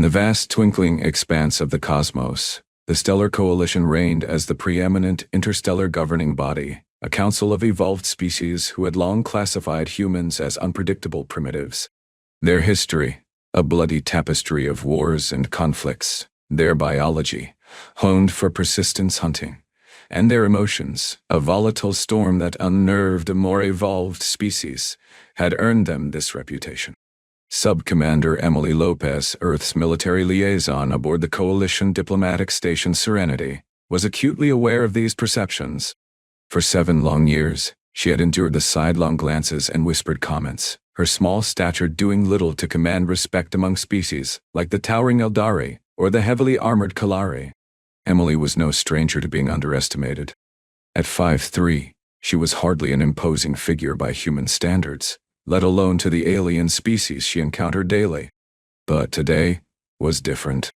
In the vast twinkling expanse of the cosmos, the Stellar Coalition reigned as the preeminent interstellar governing body, a council of evolved species who had long classified humans as unpredictable primitives. Their history, a bloody tapestry of wars and conflicts, their biology, honed for persistence hunting, and their emotions, a volatile storm that unnerved a more evolved species, had earned them this reputation. Sub-Commander Emily López, Earth's military liaison aboard the Coalition diplomatic station Serenity, was acutely aware of these perceptions. For 7 long years, she had endured the sidelong glances and whispered comments, her small stature doing little to command respect among species, like the towering Eldari or the heavily armored Kalari. Emily was no stranger to being underestimated. At 5'3", she was hardly an imposing figure by human standards, let alone to the alien species she encountered daily. But today was different.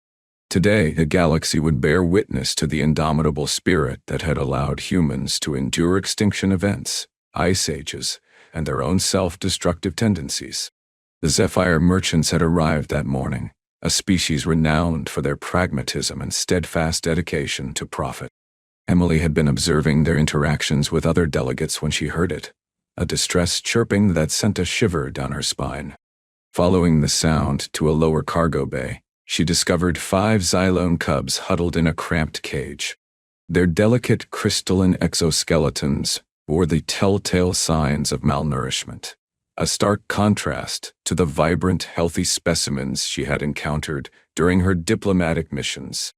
Today, the galaxy would bear witness to the indomitable spirit that had allowed humans to endure extinction events, ice ages, and their own self-destructive tendencies. The Zephyr merchants had arrived that morning, a species renowned for their pragmatism and steadfast dedication to profit. Emily had been observing their interactions with other delegates when she heard it, a distressed chirping that sent a shiver down her spine. Following the sound to a lower cargo bay, she discovered 5 Xyloni cubs huddled in a cramped cage. Their delicate crystalline exoskeletons bore the telltale signs of malnourishment, a stark contrast to the vibrant, healthy specimens she had encountered during her diplomatic missions.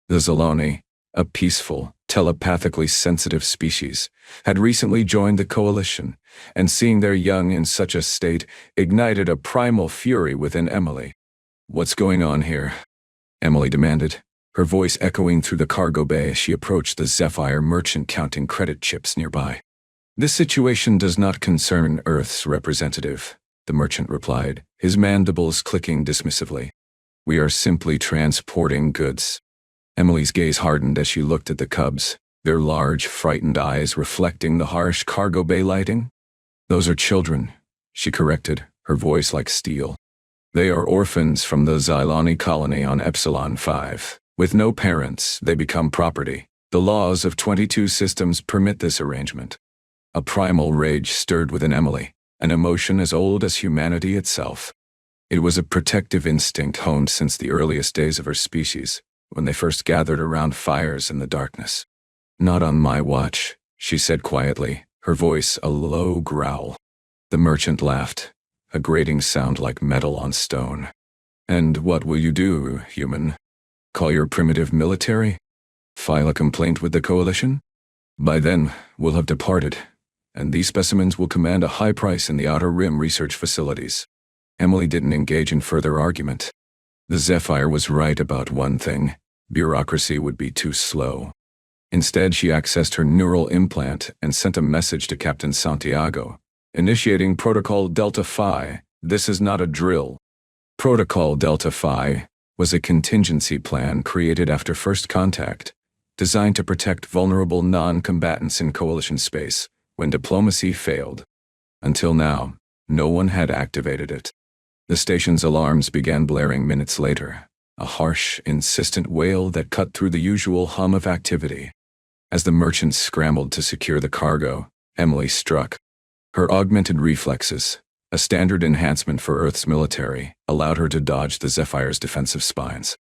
The Xyloni, a peaceful, telepathically sensitive species, had recently joined the Coalition, and seeing their young in such a state ignited a primal fury within Emily. "What's going on here?" Emily demanded, her voice echoing through the cargo bay as she approached the Zephyr merchant counting credit chips nearby. "This situation does not concern Earth's representative," the merchant replied, his mandibles clicking dismissively. "We are simply transporting goods." Emily's gaze hardened as she looked at the cubs, their large, frightened eyes reflecting the harsh cargo bay lighting. "Those are children," she corrected, her voice like steel. "They are orphans from the Xyloni colony on Epsilon 5. With no parents, they become property. The laws of 22 systems permit this arrangement." A primal rage stirred within Emily, an emotion as old as humanity itself. It was a protective instinct honed since the earliest days of her species, when they first gathered around fires in the darkness. "Not on my watch," she said quietly, her voice a low growl. The merchant laughed, a grating sound like metal on stone. "And what will you do, human? Call your primitive military? File a complaint with the Coalition? By then, we'll have departed, and these specimens will command a high price in the Outer Rim research facilities." Emily didn't engage in further argument. The Zephyr was right about one thing: bureaucracy would be too slow. Instead, she accessed her neural implant and sent a message to Captain Santiago, initiating Protocol Delta Phi. "This is not a drill." Protocol Delta Phi was a contingency plan created after first contact, designed to protect vulnerable non-combatants in Coalition space when diplomacy failed. Until now, no one had activated it. The station's alarms began blaring minutes later, a harsh, insistent wail that cut through the usual hum of activity. As the merchants scrambled to secure the cargo, Emily struck. Her augmented reflexes, a standard enhancement for Earth's military, allowed her to dodge the Zephyr's defensive spines.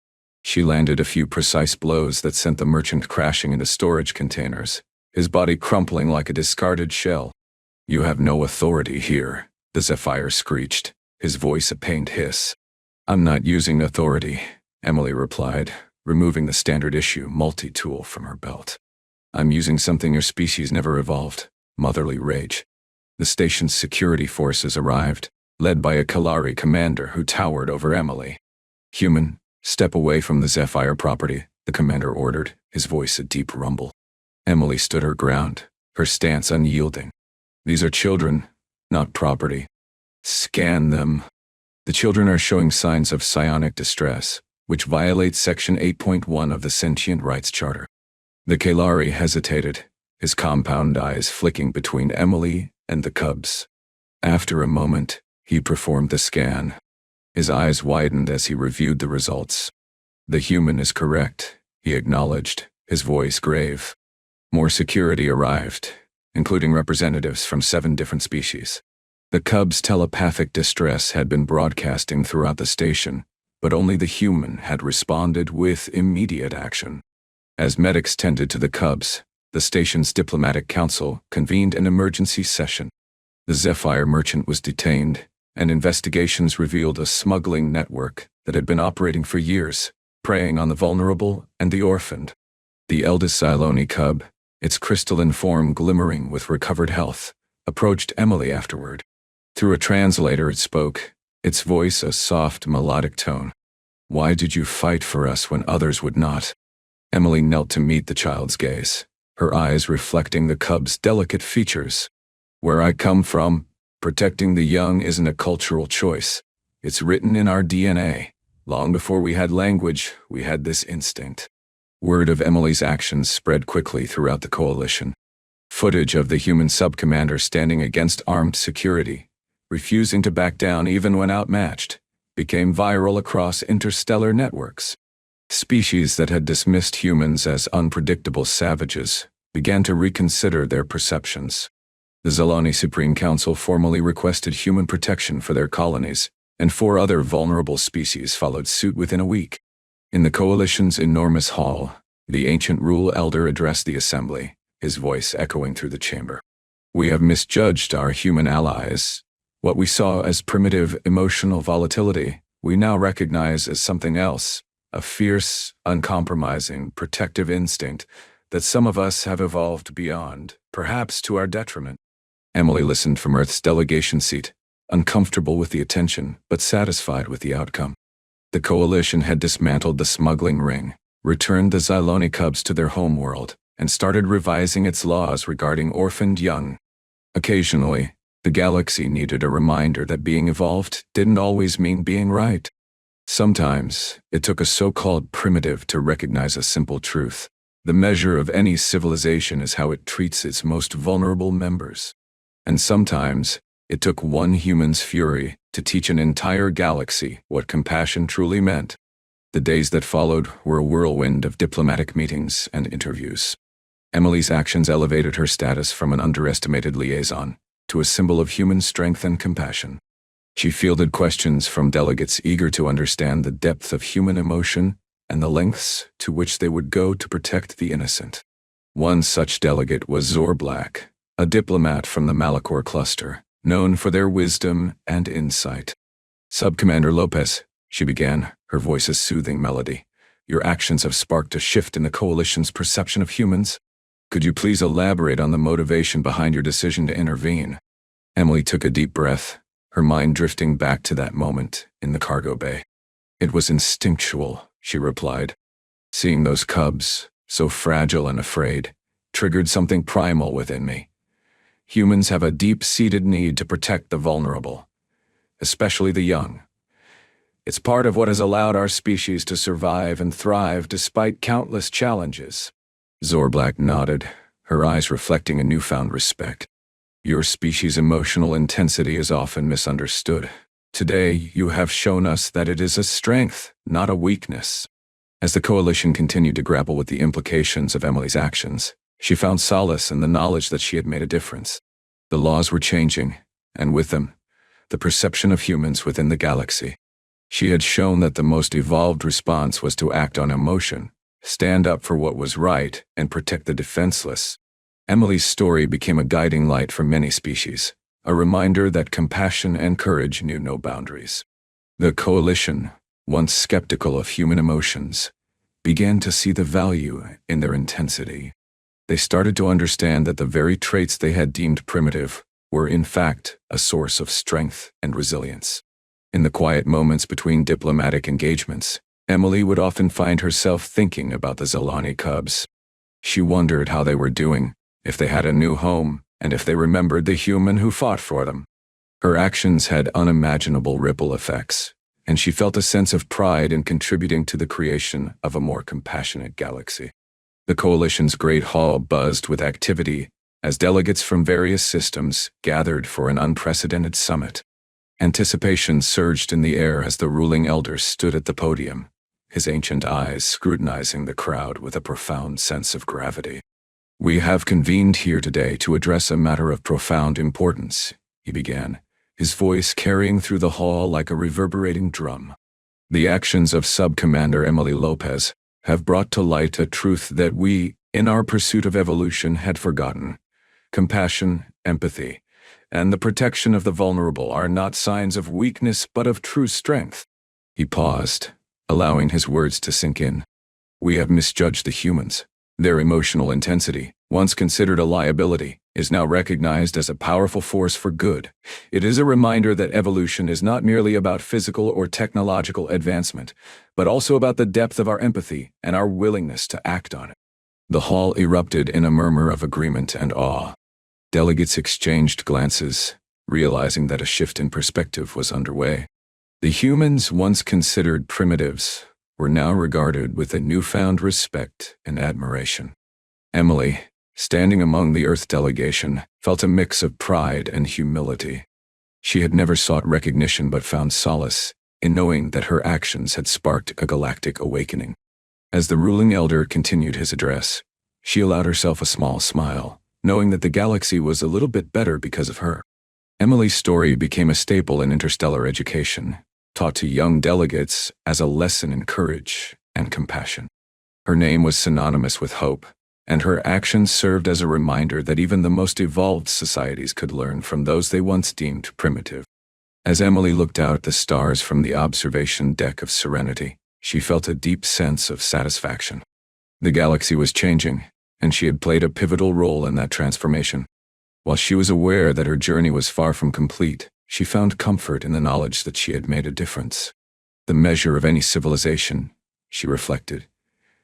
She landed a few precise blows that sent the merchant crashing into storage containers, his body crumpling like a discarded shell. "You have no authority here," the Zephyr screeched, his voice a pained hiss. "I'm not using authority," Emily replied, removing the standard issue multi-tool from her belt. "I'm using something your species never evolved: motherly rage." The station's security forces arrived, led by a Kalari commander who towered over Emily. "Human, step away from the Zephyr property," the commander ordered, his voice a deep rumble. Emily stood her ground, her stance unyielding. "These are children, not property. Scan them. The children are showing signs of psionic distress, which violates Section 8.1 of the Sentient Rights Charter." The Kalari hesitated, his compound eyes flicking between Emily and the cubs. After a moment, he performed the scan. His eyes widened as he reviewed the results. "The human is correct," he acknowledged, his voice grave. More security arrived, including representatives from 7 different species. The cubs' telepathic distress had been broadcasting throughout the station, but only the human had responded with immediate action. As medics tended to the cubs, the station's diplomatic council convened an emergency session. The Zephyr merchant was detained, and investigations revealed a smuggling network that had been operating for years, preying on the vulnerable and the orphaned. The eldest Xyloni cub, its crystalline form glimmering with recovered health, approached Emily afterward. Through a translator it spoke, its voice a soft, melodic tone. "Why did you fight for us when others would not?" Emily knelt to meet the child's gaze, her eyes reflecting the cub's delicate features. "Where I come from, protecting the young isn't a cultural choice. It's written in our DNA. Long before we had language, we had this instinct." Word of Emily's actions spread quickly throughout the coalition. Footage of the human sub-commander standing against armed security, refusing to back down even when outmatched, became viral across interstellar networks. Species that had dismissed humans as unpredictable savages began to reconsider their perceptions. The Xyloni Supreme Council formally requested human protection for their colonies, and 4 other vulnerable species followed suit within a week. In the coalition's enormous hall, the ancient rule elder addressed the assembly, his voice echoing through the chamber. "We have misjudged our human allies. What we saw as primitive emotional volatility, we now recognize as something else, a fierce, uncompromising, protective instinct that some of us have evolved beyond, perhaps to our detriment." Emily listened from Earth's delegation seat, uncomfortable with the attention, but satisfied with the outcome. The coalition had dismantled the smuggling ring, returned the Xyloni cubs to their homeworld, and started revising its laws regarding orphaned young. Occasionally, the galaxy needed a reminder that being evolved didn't always mean being right. Sometimes, it took a so-called primitive to recognize a simple truth. The measure of any civilization is how it treats its most vulnerable members. And sometimes, it took one human's fury to teach an entire galaxy what compassion truly meant. The days that followed were a whirlwind of diplomatic meetings and interviews. Emily's actions elevated her status from an underestimated liaison to a symbol of human strength and compassion. She fielded questions from delegates eager to understand the depth of human emotion and the lengths to which they would go to protect the innocent. One such delegate was Black, a diplomat from the Malachor cluster, known for their wisdom and insight. "Sub-Commander López," she began, her voice a soothing melody, "your actions have sparked a shift in the coalition's perception of humans. Could you please elaborate on the motivation behind your decision to intervene?" Emily took a deep breath, her mind drifting back to that moment in the cargo bay. "It was instinctual," she replied. "Seeing those cubs, so fragile and afraid, triggered something primal within me. Humans have a deep-seated need to protect the vulnerable, especially the young. It's part of what has allowed our species to survive and thrive despite countless challenges." Black nodded, her eyes reflecting a newfound respect. "Your species' emotional intensity is often misunderstood. Today, you have shown us that it is a strength, not a weakness." As the coalition continued to grapple with the implications of Emily's actions, she found solace in the knowledge that she had made a difference. The laws were changing, and with them, the perception of humans within the galaxy. She had shown that the most evolved response was to act on emotion, stand up for what was right, and protect the defenseless. Emily's story became a guiding light for many species, a reminder that compassion and courage knew no boundaries. The coalition, once skeptical of human emotions, began to see the value in their intensity. They started to understand that the very traits they had deemed primitive were in fact a source of strength and resilience. In the quiet moments between diplomatic engagements, Emily would often find herself thinking about the Xyloni cubs. She wondered how they were doing, if they had a new home, and if they remembered the human who fought for them. Her actions had unimaginable ripple effects, and she felt a sense of pride in contributing to the creation of a more compassionate galaxy. The coalition's great hall buzzed with activity as delegates from various systems gathered for an unprecedented summit. Anticipation surged in the air as the ruling elder stood at the podium, his ancient eyes scrutinizing the crowd with a profound sense of gravity. "We have convened here today to address a matter of profound importance," he began, his voice carrying through the hall like a reverberating drum. "The actions of Sub-Commander Emily López have brought to light a truth that we, in our pursuit of evolution, had forgotten. Compassion, empathy, and the protection of the vulnerable are not signs of weakness but of true strength." He paused, allowing his words to sink in. "We have misjudged the humans. Their emotional intensity, once considered a liability, is now recognized as a powerful force for good. It is a reminder that evolution is not merely about physical or technological advancement, but also about the depth of our empathy and our willingness to act on it." The hall erupted in a murmur of agreement and awe. Delegates exchanged glances, realizing that a shift in perspective was underway. The humans once considered primitives were now regarded with a newfound respect and admiration. Emily, standing among the Earth delegation, felt a mix of pride and humility. She had never sought recognition but found solace in knowing that her actions had sparked a galactic awakening. As the ruling elder continued his address, she allowed herself a small smile, knowing that the galaxy was a little bit better because of her. Emily's story became a staple in interstellar education, taught to young delegates as a lesson in courage and compassion. Her name was synonymous with hope, and her actions served as a reminder that even the most evolved societies could learn from those they once deemed primitive. As Emily looked out at the stars from the observation deck of Serenity, she felt a deep sense of satisfaction. The galaxy was changing, and she had played a pivotal role in that transformation. While she was aware that her journey was far from complete, she found comfort in the knowledge that she had made a difference. The measure of any civilization, she reflected,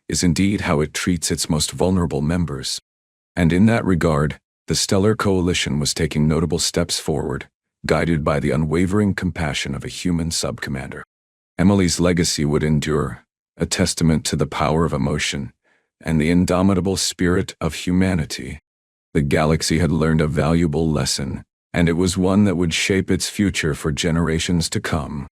is indeed how it treats its most vulnerable members. And in that regard, the Stellar Coalition was taking notable steps forward, guided by the unwavering compassion of a human sub-commander. Emily's legacy would endure, a testament to the power of emotion and the indomitable spirit of humanity. The galaxy had learned a valuable lesson, and it was one that would shape its future for generations to come.